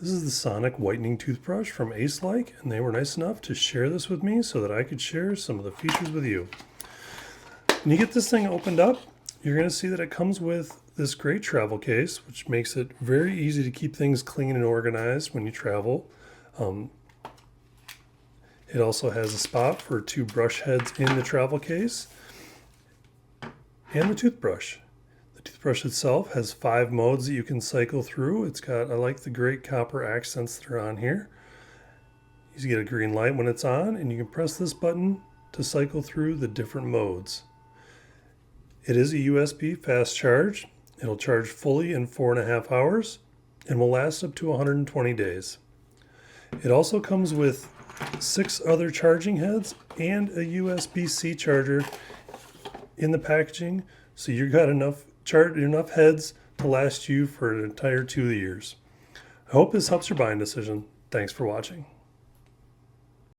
This is the Sonic Whitening Toothbrush from Ace-like, and they were nice enough to share this with me so that I could share some of the features with you. When you get this thing opened up, you're going to see that it comes with this great travel case, which makes it very easy to keep things clean and organized when you travel. It also has a spot for 2 brush heads in the travel case and the toothbrush. The toothbrush itself has 5 modes that you can cycle through. I like the great copper accents that are on here. You get a green light when it's on, and you can press this button to cycle through the different modes. It is a USB fast charge. It'll charge fully in 4.5 hours and will last up to 120 days. It also comes with 6 other charging heads and a USB-C charger in the packaging, so you've got enough heads to last you for an entire 2 years. I hope this helps your buying decision. Thanks for watching.